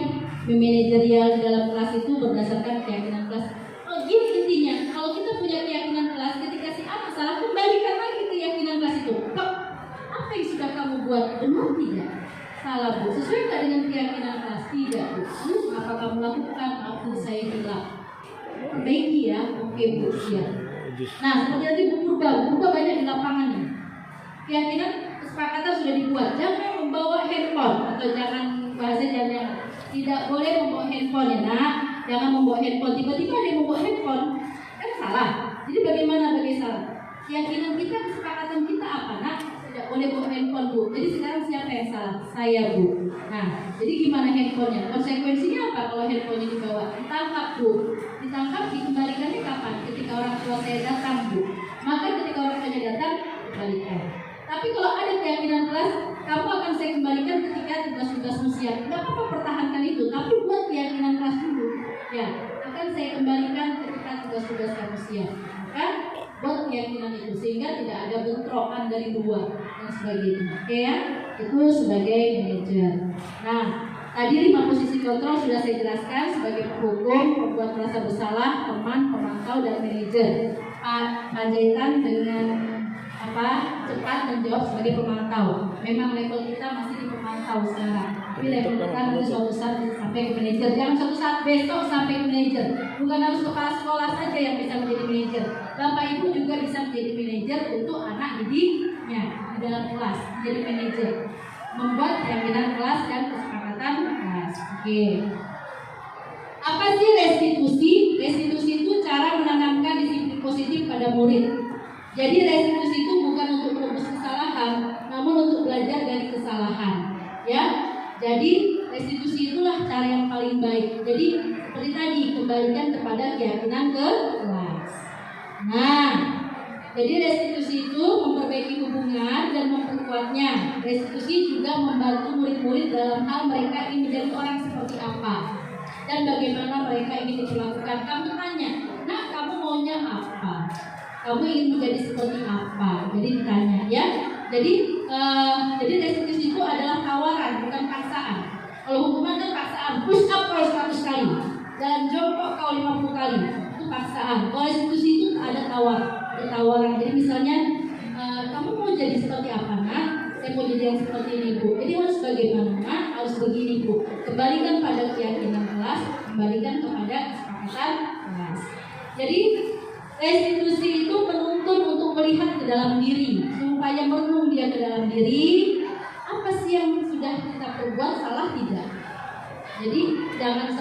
memanajerial di dalam kelas itu berdasarkan keyakinan kelas. Oh gini intinya, kalau kita punya keyakinan kelas, ketika si A salah, kembalikan lagi keyakinan kelas itu. Apa yang sudah kamu buat benar tidak? Salah Bu. Sesuai nggak dengan keyakinan kelas? Tidak Bu. Apa kamu lakukan? Aku saya bilang. Perbaiki ya, oke Bu, ya. Nah, seperti tadi Bu Purba banyak di lapangan nih. Keyakinan kesepakatan sudah dibuat. Jangan membawa handphone atau jangan tidak boleh membawa handphone ya nak. Jangan membawa handphone. Tiba-tiba ada yang membawa handphone, kan salah. Jadi bagaimana salah? Keyakinan kita, kesepakatan kita apa nak? Tidak boleh bawa handphone Bu. Jadi sekarang siapa yang salah? Saya Bu. Nah, jadi gimana handphonenya? Konsekuensinya apa kalau handphonenya dibawa? Ditangkap Bu. Ditangkap, dikembalikannya kapan? Ketika orang tua saya datang Bu. Maka ketika orang tuanya datang, kembalikan. Tapi kalau ada keyakinan kelas, kamu akan saya kembalikan ketika tugas-tugasmu siap. Tidak apa-apa pertahankan itu, tapi buat keyakinan kelas dulu. Ya, akan saya kembalikan ketika tugas-tugas kamu siap. Kan? Buat keyakinan itu sehingga tidak ada bentrokan dari dua dan sebagainya. Oke ya? Itu sebagai manajer. Nah, tadi 5 posisi kontrol sudah saya jelaskan sebagai penghukum, pembuat merasa bersalah, teman, pemantau, dan manajer. Pak Panjaitan dengan cepat menjawab sebagai pemantau. Memang level kita masih di pemantau sekarang. Tapi level kita nanti suatu saat sampai ke manajer. Jangan suatu saat besok sampai ke manajer. Bukan harus kepala sekolah saja yang bisa menjadi manajer. Bapak Ibu juga bisa menjadi manajer untuk anak didiknya di dalam kelas. Menjadi manajer, membuat keyakinan kelas dan kesepakatan kelas. Oke. Apa sih restitusi? Restitusi itu cara menanamkan disiplin positif pada murid. Jadi restitusi itu bukan untuk menebus kesalahan, namun untuk belajar dari kesalahan. Ya, jadi restitusi itulah cara yang paling baik. Jadi seperti tadi, kembalikan kepada keyakinan ke kelas. Nah, Jadi restitusi itu memperbaiki hubungan dan memperkuatnya. Restitusi juga membantu murid-murid dalam hal mereka ingin menjadi orang seperti apa dan bagaimana mereka ingin diperlakukan. Kamu tanya, nah kamu maunya apa? Kamu ingin menjadi seperti apa? Jadi ditanya ya. Jadi restitusi itu adalah tawaran, bukan paksaan. Kalau hukuman kan paksaan, push up kau 100 kali, jalan jongkok kau 50 kali, itu paksaan. Kalau restitusi itu ada tawaran. Jadi misalnya kamu mau jadi seperti apa, nak? Saya mau jadi yang seperti ini, Bu. Jadi harus bagaimana, nak? Harus begini, Bu. Kembalikan pada keyakinan kelas, kembalikan kepada kesepakatan kelas. Jadi restitusi itu menuntun untuk melihat ke dalam diri, supaya merenung dia ke dalam diri. Apa sih yang sudah kita perbuat, salah tidak? Jadi jangan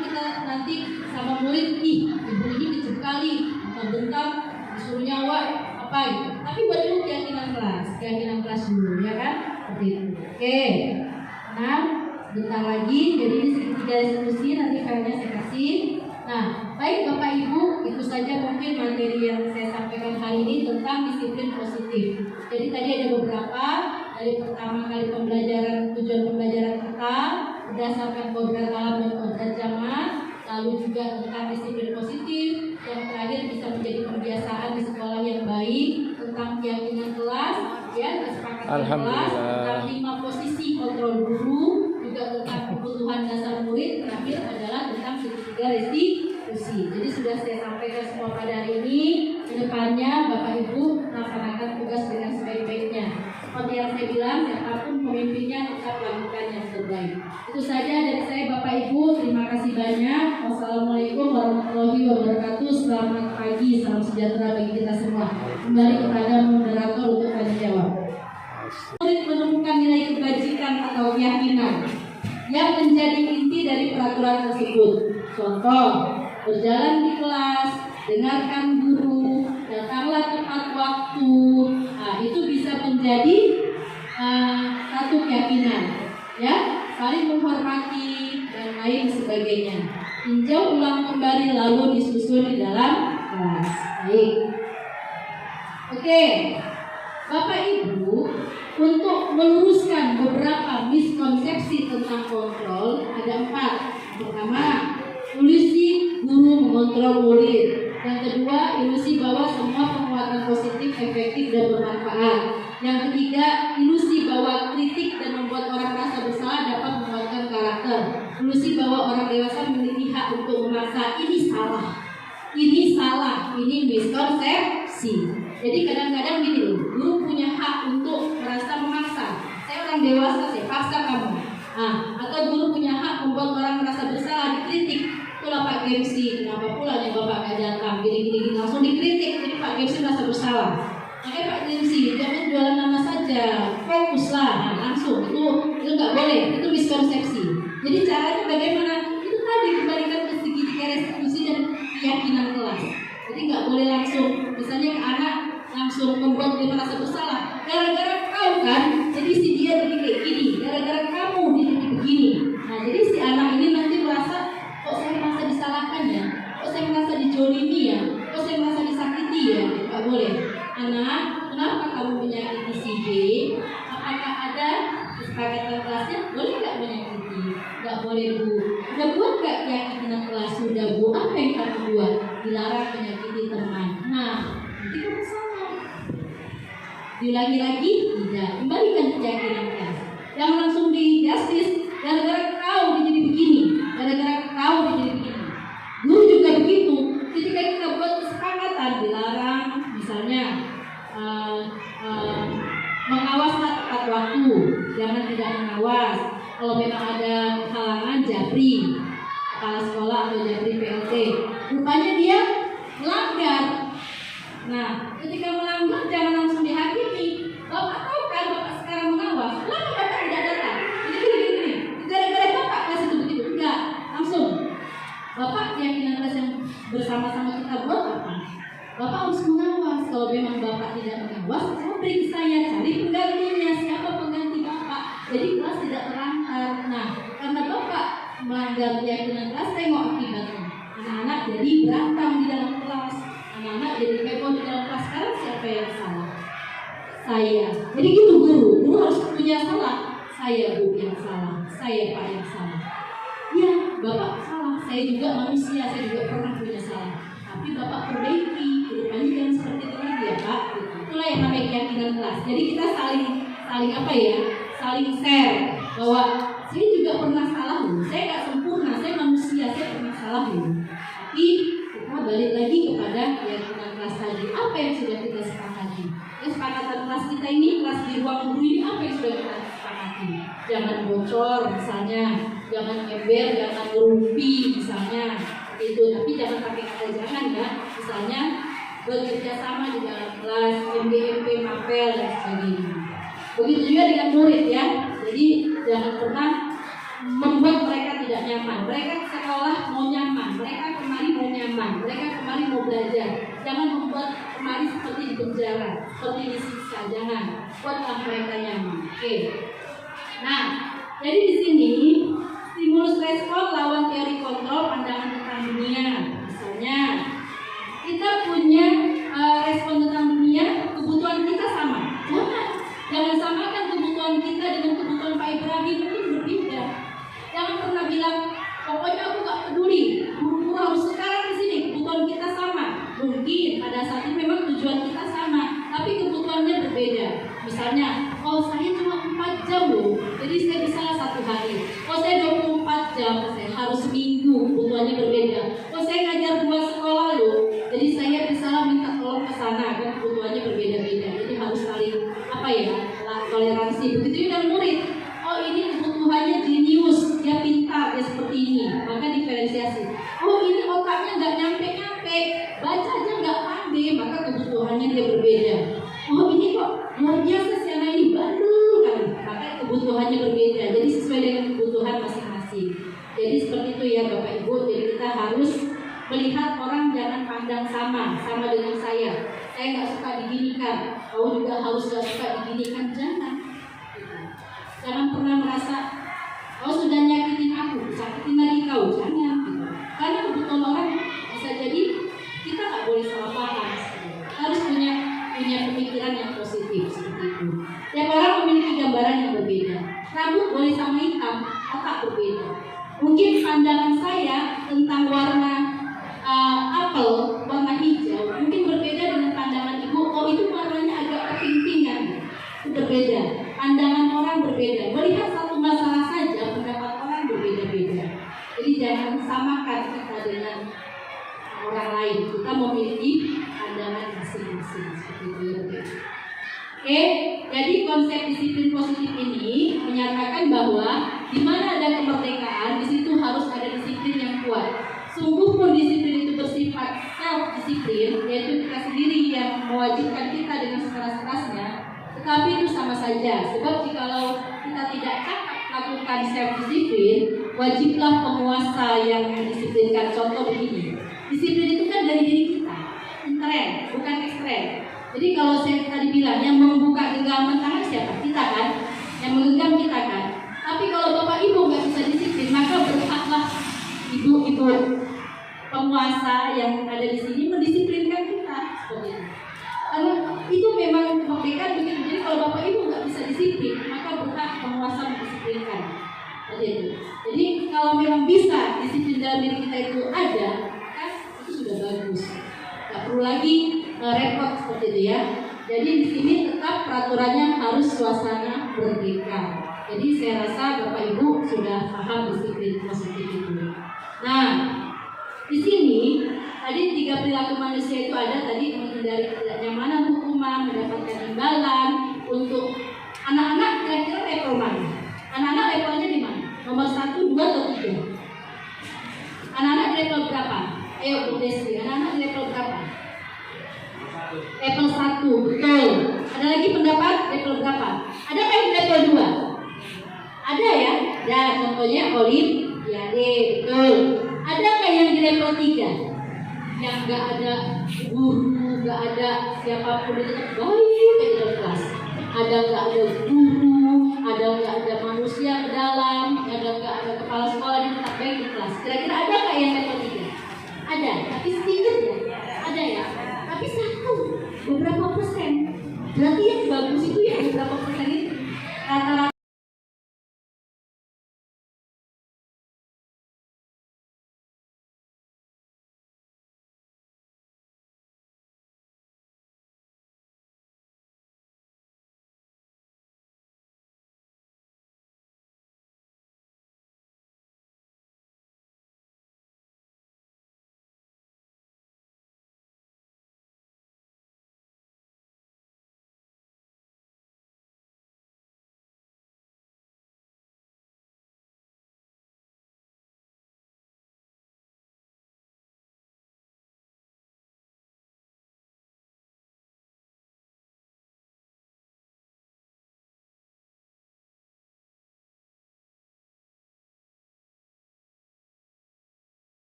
kita nanti sama murid, ibu ini kecil kali, bentar disuruh nyawa apa gitu. Tapi buat dulu keyakinan kelas dulu, ya kan? Seperti itu. Oke. Nah, bentar lagi. Jadi ini segitiga restitusi, nanti filenya saya kasih. Nah, baik Bapak Ibu, itu saja mungkin materi yang saya sampaikan hari ini tentang disiplin positif. Jadi tadi ada beberapa, dari pertama kali tujuan pembelajaran kita berdasarkan kodrat alam dan kodrat jamaah, lalu juga tentang disiplin positif, yang terakhir bisa menjadi kebiasaan di sekolah yang baik, tentang keyakinan kelas, ya, kesepakatan kelas, tentang 5 posisi kontrol guru, juga tentang kebutuhan dasar murid, terakhir adalah tentang segitiga restitusi. Jadi sudah saya sampaikan semua pada hari ini. Kedepannya Bapak Ibu laksanakan tugas dengan sebaik-baiknya. Seperti yang saya bilang, siapapun pemimpinnya tetap lakukan yang terbaik. Itu saja dari saya Bapak Ibu. Terima kasih banyak. Wassalamualaikum warahmatullahi wabarakatuh. Selamat pagi, salam sejahtera bagi kita semua. Kembali kepada moderator untuk tanya jawab. Murid menemukan nilai kebajikan atau keyakinan yang menjadi inti dari peraturan tersebut. Contoh, berjalan di kelas, dengarkan guru, datanglah tepat waktu. Nah, itu bisa menjadi satu keyakinan, ya, saling menghormati dan lain sebagainya. Tinjau ulang kembali lalu disusun di dalam kelas. Baik. Oke, Bapak Ibu, untuk meluruskan beberapa miskonsepsi tentang kontrol ada 4. Pertama, ilusi guru mengontrol murid. Yang kedua, ilusi bahwa semua penguatan positif efektif dan bermanfaat. Yang ketiga, ilusi bahwa kritik dan membuat orang merasa bersalah dapat menguatkan karakter. Ilusi bahwa orang dewasa memiliki hak untuk memaksa. Ini salah, ini miskonsepsi. Jadi kadang-kadang gini loh, guru punya hak untuk merasa memaksa. Saya orang dewasa, saya paksa kamu. Atau guru punya hak membuat orang merasa bersalah, dikritik. Itulah Pak Gemsi, kenapa pula nih Bapak gak datang, gini langsung dikritik. Jadi Pak Gemsi merasa bersalah. Makanya Pak Gemsi, jangan jualan nama saja, fokuslah. Langsung, itu nggak boleh, itu miskonsepsi. Jadi caranya bagaimana? Itu tadi kembalikan ke segitiga restitusi dan keyakinan kelas. Jadi nggak boleh langsung, misalnya ke anak langsung membuat dia merasa bersalah. Gara-gara kau kan, jadi si dia jadi kayak gini. Gara-gara kamu dia jadi begini. Nah, jadi si anak ini nanti merasa, kok saya merasa disalahkan ya? Kok saya merasa dijolimi ya? Kok saya merasa disakiti ya? Nggak boleh. Anak, kenapa kamu menyakiti si B? Apakah ada kesepakatan kelasnya? Boleh nggak menyakiti? Nggak boleh, Bu. Udah buat nggak keyakinan kelas? Sudah, Bu. Apa yang kamu buat? Dilarang menyakiti teman. Nah, nanti kamu salah. Diulangi lagi? Tidak. Kembalikan keyakinan kelas. Yang langsung di justice, gara-gara kau jadi begini, gara-gara kau jadi begini. Guru juga begitu. Ketika kita buat kesepakatan, dilarang, misalnya mengawaslah tepat waktu, jangan tidak mengawas. Kalau memang ada halangan, japri kepala sekolah atau japri PLT. Rupanya dia melanggar. Nah, ketika melanggar jangan langsung dihakimi. Bapak tahu kan Bapak sekarang mengawas, kenapa Bapak tidak datang? Gini. Gara-gara Bapak kelas itu begitu. Enggak, langsung. Bapak keyakinan kelas yang bersama-sama kita buat apa? Bapak harus mengawas. Kalau memang Bapak tidak mengawas, saya beri saya cari penggantinya. Siapa pengganti Bapak? Jadi kelas tidak terlantar. Nah, karena Bapak melanggar keyakinan kelas, tengok akibatnya. Anak-anak jadi berantem di dalam kelas. Anak-anak jadi heboh di dalam kelas. Sekarang siapa siapa yang salah? Saya. Jadi gitu guru harus punya salah. Saya Bu yang salah, saya Pak yang salah. Ya, Bapak salah, saya juga manusia, saya juga pernah punya salah. Tapi Bapak perbaiki, kedepannya jangan seperti itu lagi ya Pak. Itulah yang namanya keyakinan kelas. Jadi kita saling apa ya? Saling share bahwa saya juga pernah salah loh. Saya nggak sempurna, saya manusia, saya pernah salah loh. Tapi kita balik lagi kepada keyakinan kelas tadi. Apa yang sudah kita sepakati? Kesepakatan kelas kita ini, kelas di ruang guru ini apa yang sudah kita sepakati? Jangan bocor misalnya, jangan ember, jangan ngerumpi misalnya itu. Tapi jangan pakai kata jangan ya. Misalnya bekerja sama di dalam kelas, MDMP, mapel dan sebagainya. Begitu juga dengan murid ya. Jadi jangan pernah membuat mereka tidak nyaman. Mereka sekolah mau nyaman, mereka kemari mau nyaman, mereka kemari mau belajar. Jangan membuat kemari seperti di penjara, seperti disiksa. Jangan buatlah mereka nyaman. Oke. Nah, jadi di sini stimulus respon lawan teori kontrol pandangan tentang dunia. Misalnya kita punya respon tentang dunia, kebutuhan kita sama. Jangan samakan kebutuhan kita dengan kebutuhan Pak Ibrahim, itu berbeda. Jangan pernah bilang, pokoknya aku gak peduli, buru-buru harus sekarang di sini, kebutuhan kita sama. Mungkin pada saat ini memang tujuan kita sama, tapi kebutuhannya berbeda. Misalnya, oh saya cuma 4 jam loh, jadi saya bisa 1 hari. Oh saya 24 jam, saya harus seminggu, kebutuhannya berbeda. Oh saya ngajar 2 sekolah loh, jadi saya bisa minta tolong ke sana, kan kebutuhannya berbeda-beda. Jadi harus saling toleransi. Begitu juga murid. Oh ini kebutuhannya jenius, dia pintar, dia seperti ini, maka diferensiasi. Oh ini otaknya nggak nyampe, baca aja nggak pandai, maka kebutuhannya dia berbeda. Oh ini kok luar biasa si anak ini bandel kan, maka kebutuhannya berbeda. Jadi sesuai dengan kebutuhan masing-masing. Jadi seperti itu ya Bapak Ibu. Jadi kita harus melihat orang jangan pandang sama dengan saya. Saya nggak suka diginikan, kau juga harus nggak suka diginikan, jangan. Jangan pernah merasa kau sudah nyakitin aku, sakitin lagi kau, jangan. Karena kebutuhan orang bisa jadi kita nggak boleh salah paham. Harus punya pemikiran yang positif seperti itu. Tiap orang memiliki gambaran yang berbeda. Rambut boleh sama hitam, otak berbeda. Mungkin pandangan saya tentang warna apel, warna hijau, mungkin berbeda dengan pandangan ibu. Oh itu warnanya agak kepintingan, itu berbeda. Pandangan orang berbeda. Melihat satu masalah saja, pendapat orang berbeda-beda. Jadi jangan samakan kita dengan orang lain. Kita memiliki pandangan masing-masing seperti itu. Oke, jadi konsep disiplin positif ini menyatakan bahwa di mana ada kemerdekaan, di situ harus ada disiplin yang kuat. Sungguh pun disiplin itu bersifat self-disiplin, yaitu kita sendiri yang mewajibkan kita dengan sekeras-kerasnya, tetapi itu sama saja. Sebab jikalau kita tidak cakap lakukan self-disiplin, wajiblah penguasa yang mendisiplinkan. Contoh begini, disiplin itu kan dari diri kita, intern, bukan ekstern. Jadi kalau saya tadi bilang yang membuka genggaman tangan siapa? Kita kan, yang menggenggam kita kan. Tapi kalau Bapak Ibu nggak bisa disiplin, maka berhaklah ibu-ibu penguasa yang ada di sini mendisiplinkan kita seperti itu. Karena itu memang kemerdekaan begitu. Jadi kalau Bapak Ibu nggak bisa disiplin, maka berhak penguasa mendisiplinkan. Seperti itu. Jadi kalau memang bisa disiplin dalam diri kita itu ada, maka itu sudah bagus. Nggak perlu lagi repot seperti itu ya. Jadi di sini tetap peraturannya harus suasana merdeka. Jadi saya rasa Bapak Ibu sudah paham disiplin positif itu. Nah, di sini tadi 3 perilaku manusia itu ada tadi: menghindari ketidaknyamanan hukuman, mendapatkan imbalan. Untuk anak-anak kira-kira level mana? Anak-anak levelnya di mana? Nomor 1, 2, atau 3? Anak-anak level berapa? Ayo Bu Desi, anak-anak level berapa? Level 1, betul. Ada lagi pendapat level berapa? Ada kan level 2? Ada ya? Ya, contohnya Olimpiade, betul. Ada nggak yang di level 3? Yang nggak ada guru, nggak ada siapapun, itu baik di dalam kelas. Ada nggak ada guru, ada nggak ada manusia ke dalam, ada nggak ada kepala sekolah yang tetap baik di kelas. Kira-kira ada nggak yang level 3? Ada, tapi sedikit ya. Ada ya. Tapi 1, beberapa persen. Berarti yang bagus itu yang beberapa menit